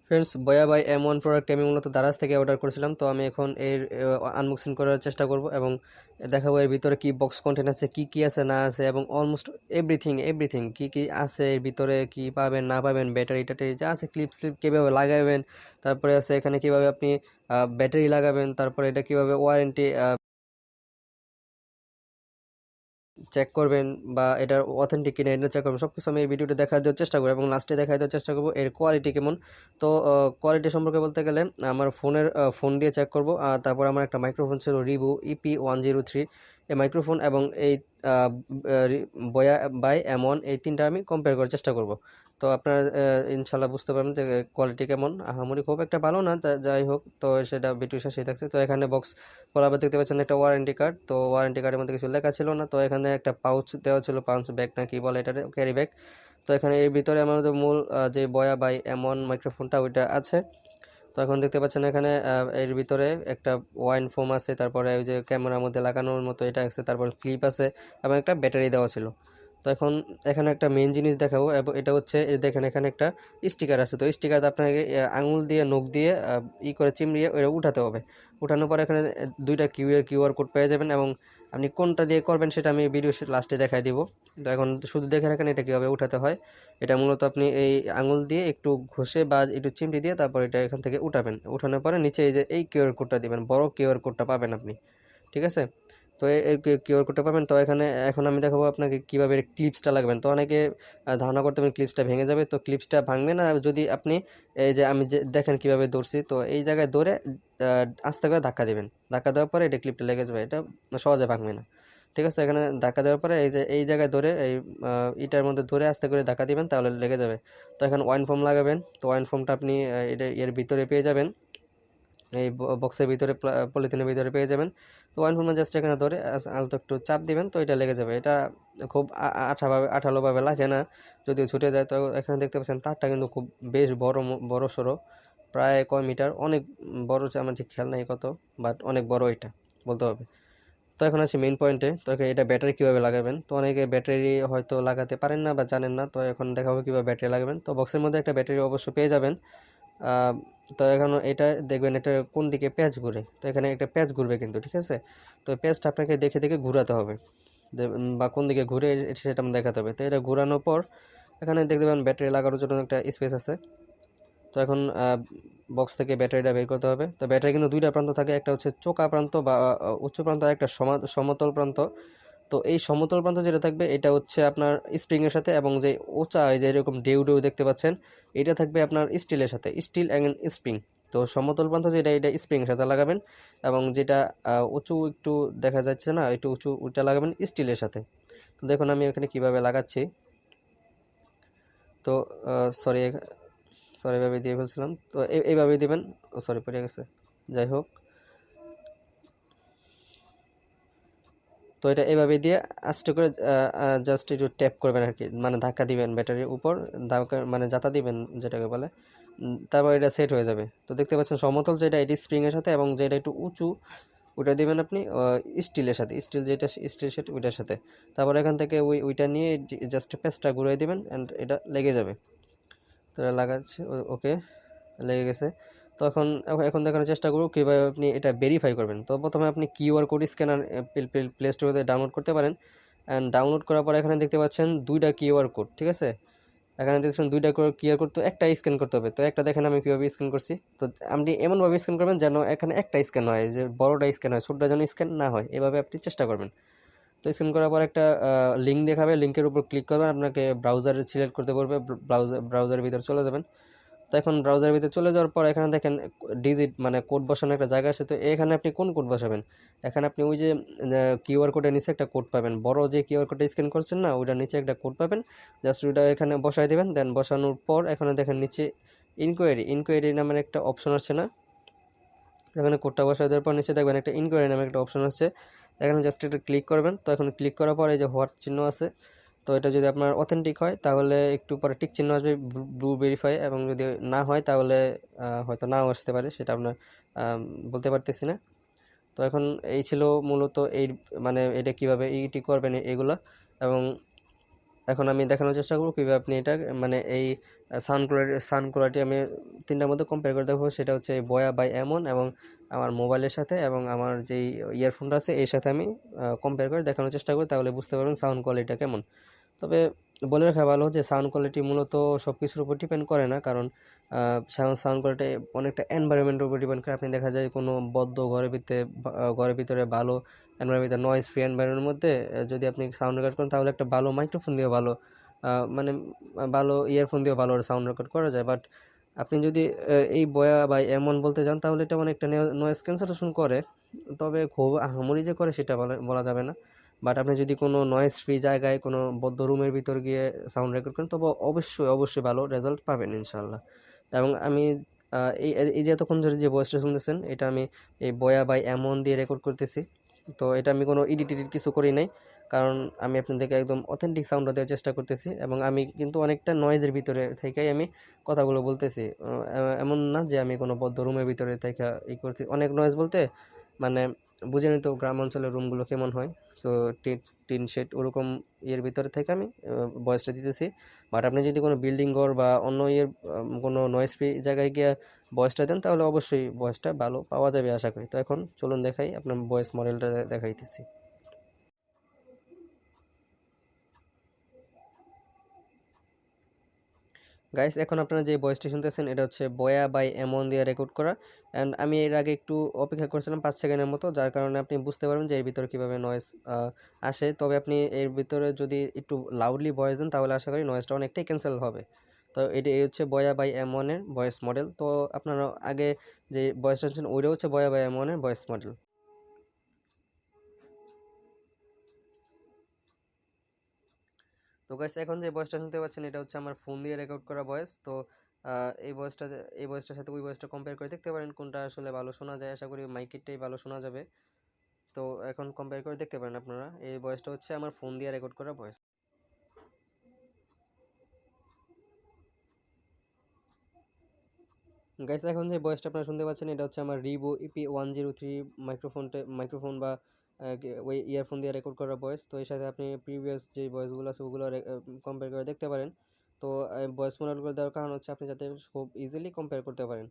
Friends, বয়া by M1 product আমি মূলত দারাজ থেকে অর্ডার করেছিলাম। তো আমি এখন এর আনবক্সিং করার চেষ্টা করব এবং দেখাবো এর ভিতরে কি বক্স কন্টেন্ট আছে, কি কি আছে না আছে, এবং অলমোস্ট এভরিথিং এভরিথিং কি কি আছে এর ভিতরে, কি পাবেন না পাবেন, ব্যাটারি টাটারি যা আছে, ক্লিপ স্লিপ কীভাবে লাগাবেন, তারপরে আছে এখানে কিভাবে আপনি ব্যাটারি লাগাবেন, তারপরে এটা কিভাবে ওয়ারেন্টি চেক করবেন বা এটার অথেন্টিক কিনা এটা চেক করবেন, সবকিছু আমি এই ভিডিওতে দেখা দেওয়ার চেষ্টা করবো এবং লাস্টে দেখা দেওয়ার চেষ্টা করবো এর কোয়ালিটি কেমন। তো কোয়ালিটি সম্পর্কে বলতে গেলে আমার ফোন দিয়ে চেক করবো। তারপর আমার একটা মাইক্রোফোন ছিল রিভু EP103, এই মাইক্রোফোন এবং এই আহ, বয়া বাই M1, এই তিনটা আমি কম্পেয়ার করার চেষ্টা করব। তো আপনারা ইনশাল্লাহ বুঝতে পারবেন যে কোয়ালিটি কেমন। আহামরি খুব একটা ভালো না, যাই হোক, তো সেটা ভিডিও শেষেই থাকছে। তো এখানে বক্স বরাবর দেখতে পাচ্ছেন একটা ওয়ারেন্টি কার্ড। তো ওয়ারেন্টি কার্ডের মধ্যে কিছু লেখা ছিল না, তো এখানে একটা পাউচ দেওয়া ছিল, পাউচ ব্যাগ না কি বলে, এটা ক্যারি ব্যাগ। তো এখানে এর ভিতরে আমাদের মূল যে বয়া বাই M1 মাইক্রোফোনটা ওইটা আছে। তো এখন দেখতে পাচ্ছেন এখানে এর ভিতরে একটা ওয়াইন ফোম আছে, তারপরে ওই যে ক্যামেরার মধ্যে লাগানোর মতো এটা আছে, তারপর ক্লিপ আছে এবং একটা ব্যাটারি দেওয়া ছিল। তো এখন এখানে একটা মেন জিনিস দেখাবো, এবং এটা হচ্ছে এই দেখেন এখানে একটা স্টিকার আছে। তো স্টিকার আপনাকে আঙুল দিয়ে নখ দিয়ে করে চিমড়িয়ে ওটা উঠাতে হবে। উঠানোর পর এখানে দুইটা কিউআর কোড পেয়ে যাবেন, এবং আপনি কোনটা দিয়ে করবেন সেটা আমি ভিডিও লাস্টে দেখাই দিব। তো এখন শুধু দেখে রাখেন এটা কীভাবে উঠাতে হয়। এটা মূলত আপনি এই আঙুল দিয়ে একটু ঘষে বা একটু চিমটি দিয়ে তারপর এটা এখান থেকে উঠাবেন। উঠানোর পরে নিচে এই যে এই কিউআর কোডটা দিবেন, বড় কিউআর কোডটা পাবেন আপনি, ঠিক আছে? তো এই কিউআর কোডটা পাবেন। তো এখানে এখন আমি দেখাবো আপনাকে কীভাবে ক্লিপসটা লাগাবেন। তো অনেকে ধারণা করতে পারেন ক্লিপসটা ভেঙে যাবে, তো ক্লিপসটা ভাঙবে না যদি আপনি এই যে আমি যে দেখেন কীভাবে ধরছি, তো এই জায়গায় ধরে আস্তে করে ধাক্কা দিবেন। ধাক্কা দেওয়ার পরে এটা ক্লিপটা লেগে যাবে, এটা সহজে ভাঙবে না, ঠিক আছে? এখানে ধাক্কা দেওয়ার পরে এই যে এই জায়গায় ধরে এই ইটার মধ্যে ধরে আস্তে করে ধাক্কা দিবেন, তাহলে লেগে যাবে। তো এখন ওয়াইন ফোম লাগাবেন। তো ওয়াইন ফোমটা আপনি এটা এর ভিতরে পেয়ে যাবেন, এই বক্সের ভিতরে পলিথিনের ভিতরে পেয়ে যাবেন। তো ওয়াইন ফোমে জাস্ট এখানে ধরে আলতো একটু চাপ দিবেন, তো এটা লেগে যাবে। এটা খুব আঠালোভাবে লাগে না, যদিও ছুটে যায়। তো এখানে দেখতে পাচ্ছেন তারটা কিন্তু খুব বেশ বড় সড়ো, প্রায় কয় মিটার, অনেক বড়, আমার ঠিক খেয়াল নাই কত, বাট অনেক বড় এটা বলতে হবে। তো এখন আসি মেইন পয়েন্টে। তো এটা ব্যাটারি কীভাবে লাগাবেন। তো অনেকে ব্যাটারি হয়তো লাগাতে পারেন না বা জানেন না, তো এখন দেখাবো কীভাবে ব্যাটারি লাগাবেন। তো বক্সের মধ্যে একটা ব্যাটারি অবশ্য পেয়ে যাবেন। আহ, তো এখন এটা দেখবেন এটা কোন দিকে প্যাচ ঘুরে। তো এখানে একটা প্যাচ ঘুরবে কিন্তু, ঠিক আছে? তো প্যাচটা আপনাকে দেখে দেখে ঘোরাতে হবে, বা কোন দিকে ঘুরে সেটা আমি দেখাতে হবে। তো এটা ঘোরানোর পর এখানে দেখতে পাবেন ব্যাটারি লাগানোর জন্য একটা স্পেস আছে। তো এখন বক্স থেকে ব্যাটারিটা বের করতে হবে। তো ব্যাটারি কিন্তু দুইটা প্রান্ত থাকে, একটা হচ্ছে চোকা প্রান্ত বা উচ্চ প্রান্ত, আর একটা সমতল প্রান্ত। তো এই সমতল প্রান্ত যেটা থাকবে এটা হচ্ছে আপনার স্প্রিংয়ের সাথে, এবং যে উঁচা এই যে এরকম ডেউ ডেউ দেখতে পাচ্ছেন, এটা থাকবে আপনার স্টিলের সাথে, স্টিল অ্যান্ড স্প্রিং। তো সমতল প্রান্ত যেটা এটা স্প্রিংয়ের সাথে লাগাবেন, এবং যেটা উঁচু একটু দেখা যাচ্ছে না, একটু উঁচু, ওইটা লাগাবেন স্টিলের সাথে। তো দেখুন আমি এখানে কিভাবে লাগাচ্ছি। তো সরি সরি এভাবে দিয়ে ফেলছিলাম। তো এইভাবে দিবেন। সরি পড়ে গেছে, যাই হোক। তো এটা এভাবে দিয়ে আস্তে করে জাস্ট একটু ট্যাপ করবেন আর কি, মানে ধাক্কা দিবেন ব্যাটারির উপর, ধাক্কা মানে জাতা দিবেন যেটাকে বলে। তারপর এটা সেট হয়ে যাবে। তো দেখতে পাচ্ছেন সমতল যেটা এটি স্প্রিংয়ের সাথে, এবং যেটা একটু উঁচু ওইটা দিবেন আপনি স্টিলের সাথে, স্টিল যেটা স্টিলের সাথে ওইটার সাথে। তারপর এখান থেকে ওইটা নিয়ে জাস্ট পেস্টটা ঘুরিয়ে দিবেন, অ্যান্ড এটা লেগে যাবে। তো এটা লাগাচ্ছে, ওকে, লেগে গেছে। তো এখন এখন দেখানোর চেষ্টা করব কীভাবে আপনি এটা ভেরিফাই করবেন। তো প্রথমে আপনি QR code scanner play store থেকে ডাউনলোড করতে পারেন। অ্যান্ড ডাউনলোড করার পর এখানে দেখতে পাচ্ছেন দুইটা কিউআর কোড, ঠিক আছে? এখানে দেখছেন দুইটা কিউআর কোড, তো একটা স্ক্যান করতে হবে। তো একটা দেখেন আমি কীভাবে স্ক্যান করছি। তো আপনি এমনভাবে স্ক্যান করবেন যেন এখানে একটা স্ক্যান হয়, যে বড়টা স্ক্যান হয়, ছোটটা যেন স্ক্যান না হয়, এভাবে আপনি চেষ্টা করবেন। তো স্ক্যান করার পর একটা লিঙ্ক দেখাবে, লিঙ্কের উপর ক্লিক করবেন, আপনাকে ব্রাউজার সিলেক্ট করতে পারবে, ব্রাউজারের ভিতরে চলে যাবেন। তো এখন ব্রাউজারের ভিতরে চলে যাওয়ার পর এখানে দেখেন ডিজিট মানে কোড বসানোর একটা জায়গা আছে। তো এখানে আপনি কোন কোড বসাবেন। এখানে আপনি ওই যে কিউআর কোডের নিচে একটা কোড পাবেন, বড় যে কিউআর কোডটা স্ক্যান করছেন না, ওইটার নিচে একটা কোড পাবেন। জাস্ট ওইটা এখানে বসাই দেবেন। দেন বসানোর পর এখানে দেখেন নিচে ইনকোয়ারি নামের একটা অপশন আসছে না, এখানে কোডটা বসাই দেওয়ার পর নিচে দেখবেন একটা ইনকোয়ারি নামের একটা অপশন আসছে। এখানে জাস্ট একটা ক্লিক করবেন। তো এখন ক্লিক করার পর এই যে হোয়াট চিহ্ন আছে, তো এটা যদি আপনার অথেন্টিক হয় তাহলে একটু পরে টিক চিহ্ন আসবে, ব্লু ভেরিফাই, এবং যদি না হয় তাহলে হয়তো নাও আসতে পারে, সেটা আপনার বলতে পারতেছি না। তো এখন এই ছিল মূলত এই, মানে এটা কিভাবে এইটি করবেন এগুলা। এবং এখন আমি দেখানোর চেষ্টা করবো কীভাবে আপনি এটা মানে এই সাউন্ড কোয়ালিটি আমি তিনটার মধ্যে কম্পেয়ার করে দেখবো। সেটা হচ্ছে বয়া বাই এমন এবং আমার মোবাইলের সাথে এবং আমার যেই ইয়ারফোনটা আছে এর সাথে আমি কম্পেয়ার করে দেখানোর চেষ্টা করি, তাহলে বুঝতে পারবেন সাউন্ড কোয়ালিটিটা কেমন। তবে বলে রাখা ভালো যে সাউন্ড কোয়ালিটি মূলত সব কিছুর উপর ডিপেন্ড করে না, কারণ সাউন্ড কোয়ালিটি অনেকটা এনভায়রনমেন্টের উপর ডিপেন্ড করে। আপনি দেখা যায় কোনো বদ্ধ ঘরের ভিতরে ভালো এনভায়রনমেন্ট, নয়েজ ফ্রি এনভায়রনমেন্টের মধ্যে যদি আপনি সাউন্ড রেকর্ড করেন, তাহলে একটা ভালো মাইক্রোফোন দিয়ে ভালো মানে ভালো ইয়ারফোন দিয়ে ভালো সাউন্ড রেকর্ড করা যায়। বাট আপনি যদি এই বয়া বা এমন বলতে যান, তাহলে এটা অনেকটা নয়েজ ক্যান্সেলেশন করে, তবে খুব আহামরি যে করে সেটা বলা যাবে না। বাট আপনি যদি কোনো নয়েজ ফ্রি জায়গায় কোনো বদ্ধ রুমের ভিতর গিয়ে সাউন্ড রেকর্ড করেন, তবে অবশ্যই অবশ্যই ভালো রেজাল্ট পাবেন ইনশাল্লাহ। এবং আমি এই যে এতক্ষণ ধরে যে ভয়েসটা শুনতেছেন, এটা আমি এই বয়া বাই এমন দিয়ে রেকর্ড করতেছি। তো এটা আমি কোনো এডিট কিছু করি নাই, কারণ আমি আপনাদেরকে একদম অথেন্টিক সাউন্ডটা দেওয়ার চেষ্টা করতেছি, এবং আমি কিন্তু অনেকটা নয়েজের ভিতরে থেকেই আমি কথাগুলো বলতেছি। এমন না যে আমি কোনো বদ্ধ রুমের ভিতরে থেকে করছি। অনেক নয়েজ বলতে মানে বুঝেনি তো গ্রাম অঞ্চলের রুমগুলো কেমন হয়। সো টিন শেড ওরকম ইয়ের ভিতরে থেকে আমি ভয়েসটা দিতেছি। বাট আপনি যদি কোনো বিল্ডিং ঘর বা অন্য কোনো নয়েজ ফ্রি জায়গায় গিয়ে ভয়েসটা দেন, তাহলে অবশ্যই ভয়েসটা ভালো পাওয়া যাবে আশা করি। তো এখন চলুন দেখাই, আপনার ভয়েস মডেলটা দেখাইতেছি। গাইস, এখন আপনারা যে ভয়েসটি শুনতেছেন এটা হচ্ছে বয়া বাই এমন দিয়ে রেকর্ড করা। অ্যান্ড আমি এর আগে একটু অপেক্ষা করছিলাম 5 সেকেন্ডের মতো, যার কারণে আপনি বুঝতে পারবেন যে এর ভিতরে কীভাবে নয়েজ আসে। তবে আপনি এর ভিতরে যদি একটু লাউডলি ভয়েস দেন, তাহলে আশা করি নয়েজটা অনেকটাই ক্যান্সেল হবে। তো এই হচ্ছে বয়া বাই এমনের ভয়েস মডেল। তো আপনারা আগে যে ভয়েসটা শুনছেন ওইটা হচ্ছে বয়া বাই এমনের ভয়েস মডেল। তো গাইস, এখন যে ভয়েসটা শুনতে পাচ্ছেন এটা হচ্ছে আমার ফোন দিয়ে রেকর্ড করা ভয়েস। তো এই ভয়েসটার সাথে ওই ভয়েসটা কম্পেয়ার করে দেখতে পারেন কোনটা আসলে ভালো শোনা যায়। আশা করি মাইকেরটাই ভালো শোনা যাবে। তো এখন কম্পেয়ার করে দেখতে পারেন আপনারা, এই ভয়েসটা হচ্ছে আমার ফোন দিয়ে রেকর্ড করা ভয়েস। গাইস, এখন যে ভয়েসটা আপনারা শুনতে পাচ্ছেন এটা হচ্ছে আমার রিভো EP103 মাইক্রোফোন বা ওই ইয়ারফোন দিয়ে রেকর্ড করা ভয়েস। তো এর সাথে আপনি প্রিভিয়াস যে ভয়েসগুলো আছে ওগুলো কম্পেয়ার করে দেখতে পারেন। তো ভয়েস মডেলগুলো দেওয়ার কারণ হচ্ছে আপনি যাতে খুব ইজিলি কম্পেয়ার করতে পারেন।